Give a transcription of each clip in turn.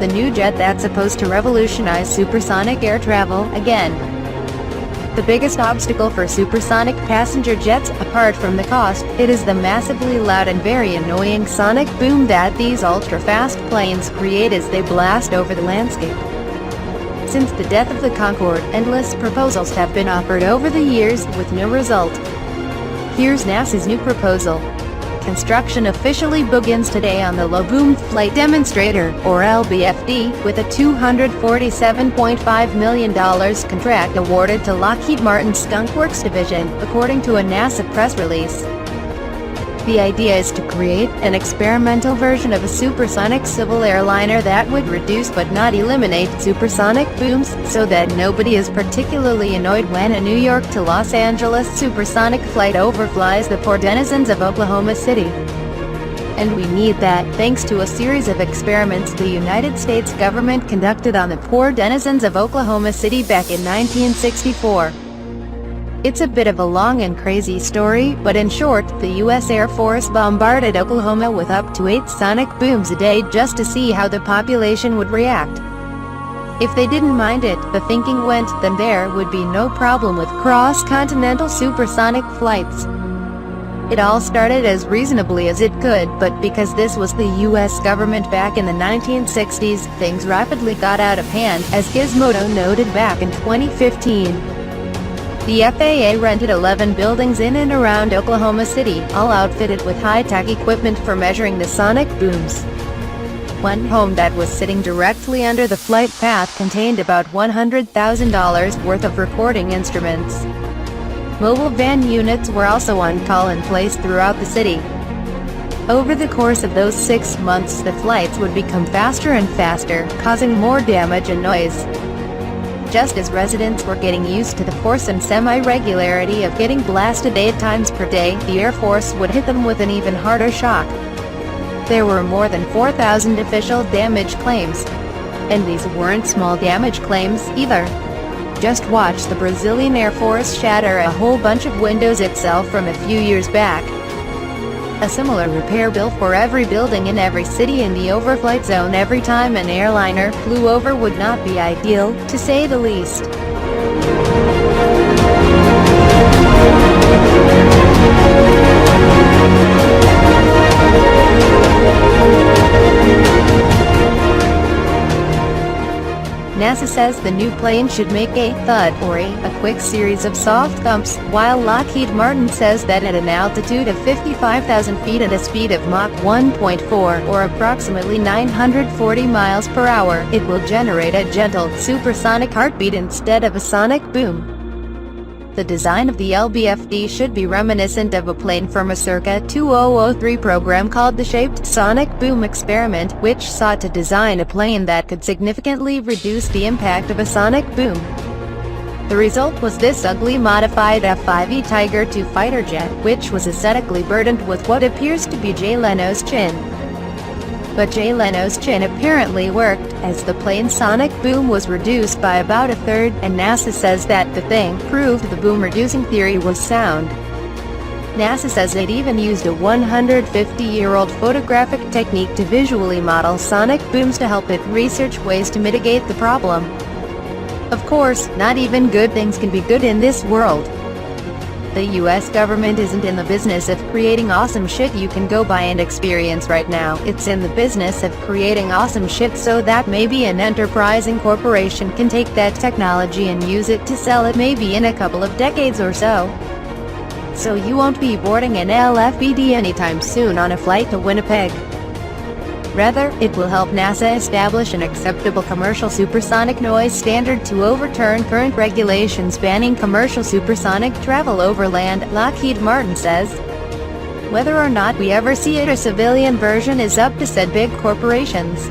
the new jet that's supposed to revolutionize supersonic air travel again. The biggest obstacle for supersonic passenger jets, apart from the cost, it is the massively loud and very annoying sonic boom that these ultra-fast planes create as they blast over the landscape. Since the death of the Concorde, endless proposals have been offered over the years, with no result. Here's NASA's new proposal. Construction officially begins today on the Low-Boom Flight Demonstrator, or LBFD, with a $247.5 million contract awarded to Lockheed Martin's Skunkworks division, according to a NASA press release. The idea is to create an experimental version of a supersonic civil airliner that would reduce but not eliminate supersonic booms, so that nobody is particularly annoyed when a New York to Los Angeles supersonic flight overflies the poor denizens of Oklahoma City. And we need that, thanks to a series of experiments the United States government conducted on the poor denizens of Oklahoma City back in 1964. It's a bit of a long and crazy story, but in short, the U.S. Air Force bombarded Oklahoma with up to 8 sonic booms a day just to see how the population would react. If they didn't mind it, the thinking went, then there would be no problem with cross-continental supersonic flights. It all started as reasonably as it could, but because this was the U.S. government back in the 1960s, things rapidly got out of hand, as Gizmodo noted back in 2015. The FAA rented 11 buildings in and around Oklahoma City, all outfitted with high-tech equipment for measuring the sonic booms. One home that was sitting directly under the flight path contained about $100,000 worth of recording instruments. Mobile van units were also on call and placed throughout the city. Over the course of those 6 months, the flights would become faster and faster, causing more damage and noise. Just as residents were getting used to the force and semi-regularity of getting blasted 8 times per day, the Air Force would hit them with an even harder shock. There were more than 4,000 official damage claims. And these weren't small damage claims, either. Just watch the Brazilian Air Force shatter a whole bunch of windows itself from a few years back. A similar repair bill for every building in every city in the overflight zone every time an airliner flew over would not be ideal, to say the least. NASA says the new plane should make a thud, or a quick series of soft thumps, while Lockheed Martin says that at an altitude of 55,000 feet at a speed of Mach 1.4, or approximately 940 miles per hour, it will generate a gentle, supersonic heartbeat instead of a sonic boom. The design of the LBFD should be reminiscent of a plane from a circa 2003 program called the Shaped Sonic Boom Experiment, which sought to design a plane that could significantly reduce the impact of a sonic boom. The result was this ugly modified F-5E Tiger II fighter jet, which was aesthetically burdened with what appears to be Jay Leno's chin. But Jay Leno's chin apparently worked, as the plane's sonic boom was reduced by about a third, and NASA says that the thing proved the boom-reducing theory was sound. NASA says it even used a 150-year-old photographic technique to visually model sonic booms to help it research ways to mitigate the problem. Of course, not even good things can be good in this world. The US government isn't in the business of creating awesome shit you can go buy and experience right now. It's in the business of creating awesome shit so that maybe an enterprising corporation can take that technology and use it to sell it maybe in a couple of decades or so. So you won't be boarding an LBFD anytime soon on a flight to Winnipeg. Rather, it will help NASA establish an acceptable commercial supersonic noise standard to overturn current regulations banning commercial supersonic travel over land, Lockheed Martin says. Whether or not we ever see it a civilian version is up to said big corporations.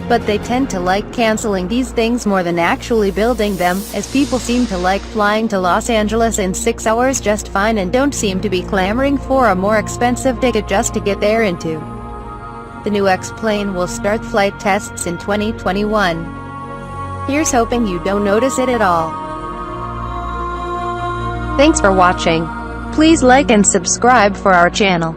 But they tend to like canceling these things more than actually building them, as people seem to like flying to Los Angeles in 6 hours just fine and don't seem to be clamoring for a more expensive ticket just to get there into. The new X-plane will start flight tests in 2021. Here's hoping you don't notice it at all. Thanks for watching. Please like and subscribe for our channel.